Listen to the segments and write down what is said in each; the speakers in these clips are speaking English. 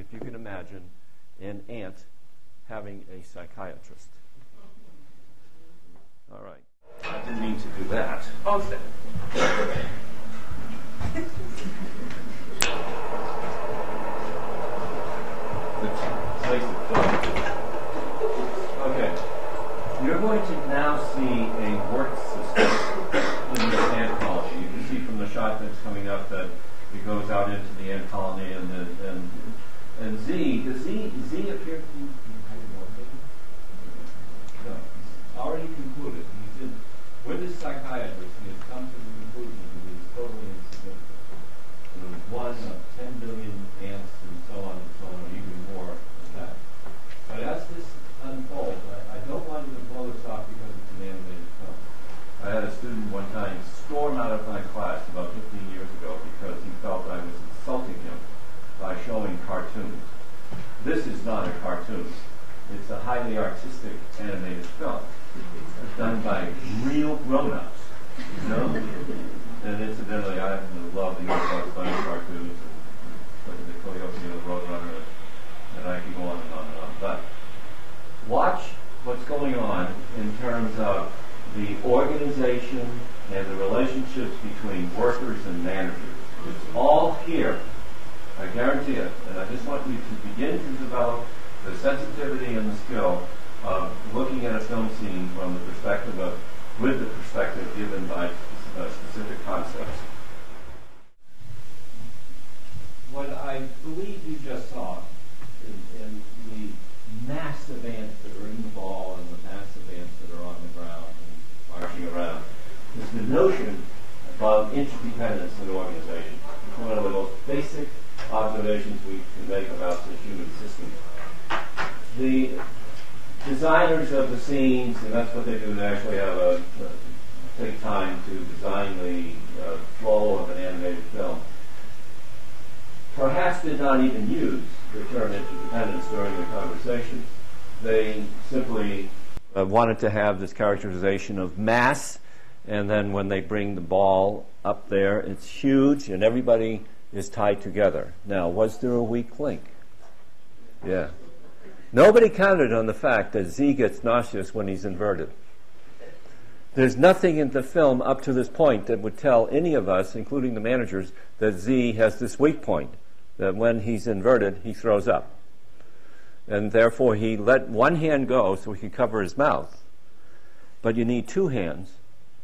if you can imagine an ant having a psychiatrist. All right. I didn't mean to do that. Okay. Okay. You're going to now see a work system in the ant colony. You can see from the shot that's coming up that it goes out into the ant colony, and Z appears to be already concluded. He's in, with his psychiatrist, he has come to the conclusion that he's totally insignificant. There was one of 10 billion ants and so on, or even more than that. But as this unfolds, I don't want you to blow this off because it's an animated film. I had a student one time storm out of my class about 15 years ago because he felt I was insulting him by showing cartoons. This is not a cartoon. It's a highly artistic animated film. It's done by real grown-ups, you know? And incidentally, I happen to love the Bugs Bunny cartoons and the Coyote and the Roadrunner, and I can go on and on and on. But watch what's going on in terms of the organization and the relationships between workers and managers. It's all here. I guarantee it. And I just want you to begin to develop the sensitivity and the skill of looking at a film scene from the perspective of, with the perspective given by specific concepts. What I believe you just saw in the massive ants that are in the ball and the massive ants that are on the ground and marching around is the notion of interdependence in organization. It's one of the most basic observations we can make about the human system. The designers of the scenes, and that's what they do, they actually have take time to design the flow of an animated film, perhaps did not even use the term interdependence during the conversation. They simply wanted to have this characterization of mass, and then when they bring the ball up there, it's huge, and everybody is tied together. Now, was there a weak link? Yeah. Nobody counted on the fact that Z gets nauseous when he's inverted. There's nothing in the film up to this point that would tell any of us, including the managers, that Z has this weak point, that when he's inverted, he throws up. And therefore, he let one hand go so he could cover his mouth. But you need two hands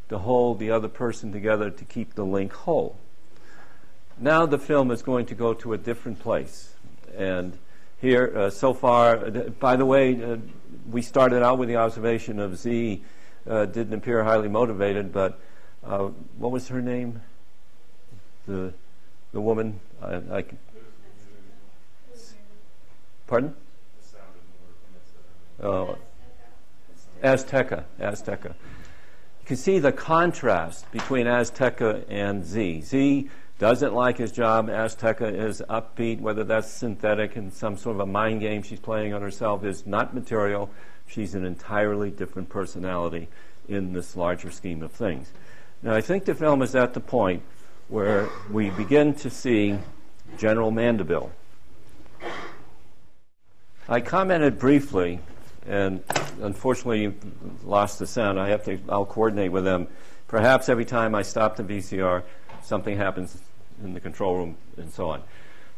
to hold the other person together to keep the link whole. Now the film is going to go to a different place. And here, so far, by the way, we started out with the observation of Z didn't appear highly motivated, but what was her name? The woman? Pardon? Azteca. You can see the contrast between Azteca and Z. Z doesn't like his job. Azteca is upbeat, whether that's synthetic and some sort of a mind game she's playing on herself is not material. She's an entirely different personality in this larger scheme of things. Now, I think the film is at the point where we begin to see General Mandeville. I commented briefly, and unfortunately lost the sound. I'll coordinate with them. Perhaps every time I stop the VCR, something happens in the control room and so on.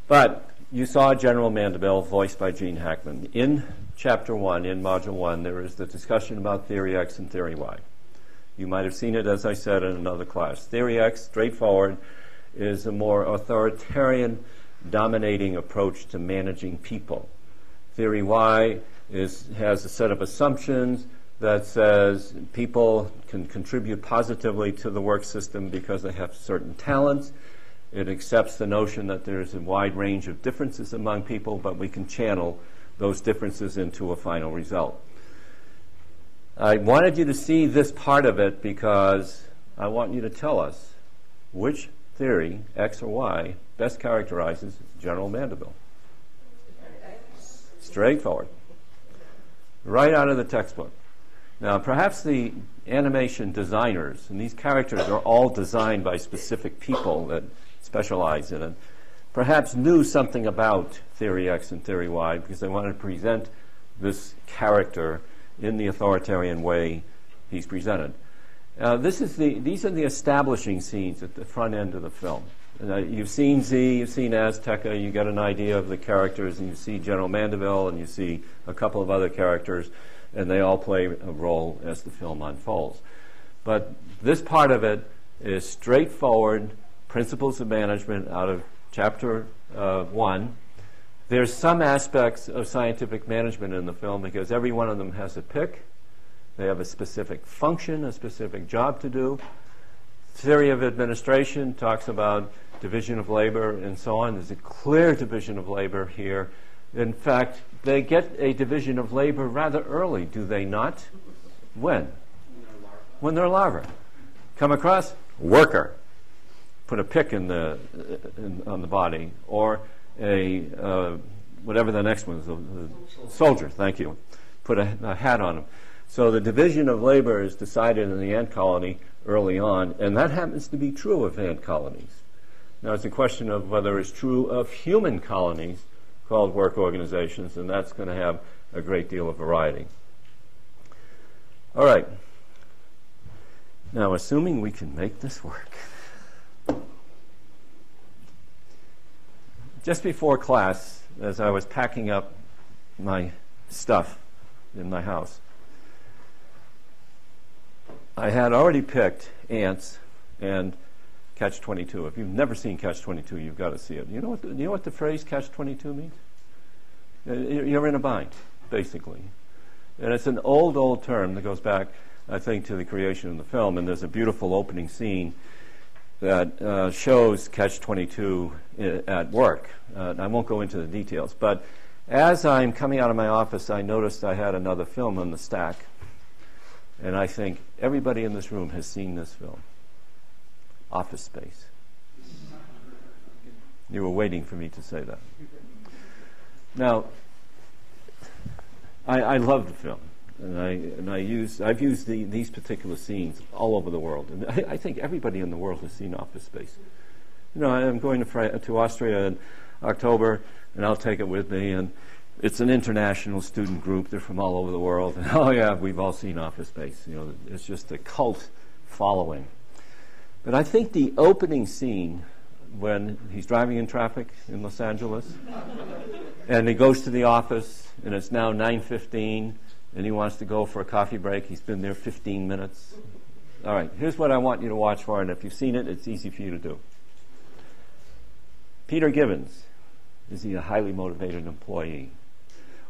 But you saw General Mandeville, voiced by Gene Hackman. In Chapter 1, in Module 1, there is the discussion about Theory X and Theory Y. You might have seen it, as I said, in another class. Theory X, straightforward, is a more authoritarian, dominating approach to managing people. Theory Y has a set of assumptions that says people can contribute positively to the work system because they have certain talents. It accepts the notion that there's a wide range of differences among people, but we can channel those differences into a final result. I wanted you to see this part of it because I want you to tell us which theory, X or Y, best characterizes General Mandeville. Straightforward. Right out of the textbook. Now, perhaps the animation designers, and these characters are all designed by specific people that specialize in it, perhaps knew something about Theory X and Theory Y because they wanted to present this character in the authoritarian way he's presented. These are the establishing scenes at the front end of the film. You've seen Z, you've seen Azteca, you get an idea of the characters, and you see General Mandeville, and you see a couple of other characters, and they all play a role as the film unfolds. But this part of it is straightforward principles of management out of Chapter 1. There's some aspects of scientific management in the film because every one of them has a pick. They have a specific function, a specific job to do. Theory of administration talks about division of labor and so on. There's a clear division of labor here. In fact, they get a division of labor rather early, do they not? When? When they're larvae. Come across? Worker. Put a pick on the body. Or a, whatever the next one is, a soldier, thank you. Put a hat on him. So the division of labor is decided in the ant colony early on, and that happens to be true of ant colonies. Now it's a question of whether it's true of human colonies called work organizations, and that's going to have a great deal of variety. All right. Now, assuming we can make this work. Just before class, as I was packing up my stuff in my house, I had already picked ants and Catch-22. If you've never seen Catch-22, you've got to see it. You know what the phrase Catch-22 means? You're in a bind, basically. And it's an old term that goes back, I think, to the creation of the film. And there's a beautiful opening scene that shows Catch-22 at work. I won't go into the details. But as I'm coming out of my office, I noticed I had another film on the stack. And I think everybody in this room has seen this film, Office Space. You were waiting for me to say that. Now, I love the film, and I've used these particular scenes all over the world, and I think everybody in the world has seen Office Space. You know, I'm going to Austria in October, and I'll take it with me, and it's an international student group. They're from all over the world. And, oh, yeah, we've all seen Office Space. You know, it's just a cult following. But I think the opening scene when he's driving in traffic in Los Angeles and he goes to the office and it's now 9:15 and he wants to go for a coffee break. He's been there 15 minutes. All right, here's what I want you to watch for, and if you've seen it, it's easy for you to do. Peter Gibbons. Is he a highly motivated employee?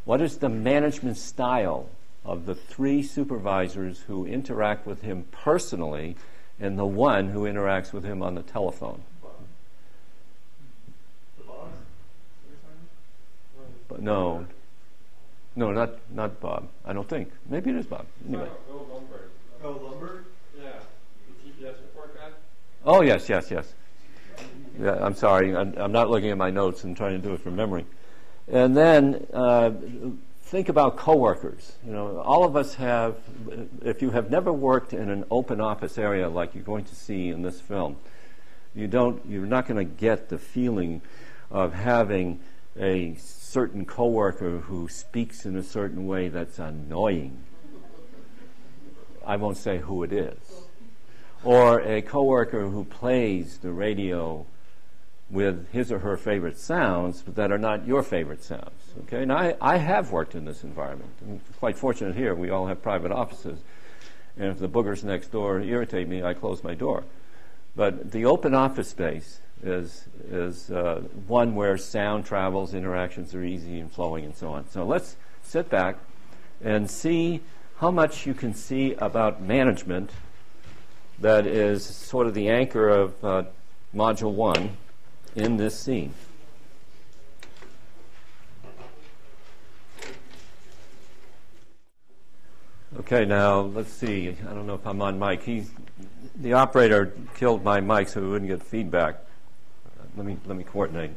What is the management style of the three supervisors who interact with him personally and the one who interacts with him on the telephone? The boss? But no, not Bob. I don't think. Maybe it is Bob. Anyway. Oh, Lumber? Yeah, the TPS report guy. Oh, yes. Yeah, I'm sorry. I'm not looking at my notes and trying to do it from memory. And then think about coworkers. You know, all of us have. If you have never worked in an open office area like you're going to see in this film, you're not going to get the feeling of having a certain coworker who speaks in a certain way that's annoying. I won't say who it is. Or a coworker who plays the radio with his or her favorite sounds that are not your favorite sounds. Okay, now I have worked in this environment. I'm quite fortunate here. We all have private offices, and if the boogers next door irritate me, I close my door. But the open office space is one where sound travels, interactions are easy and flowing, and so on. So let's sit back and see how much you can see about management that is sort of the anchor of Module 1 in this scene. Okay, now let's see. I don't know if I'm on mic. The operator killed my mic so we wouldn't get feedback. Let me coordinate.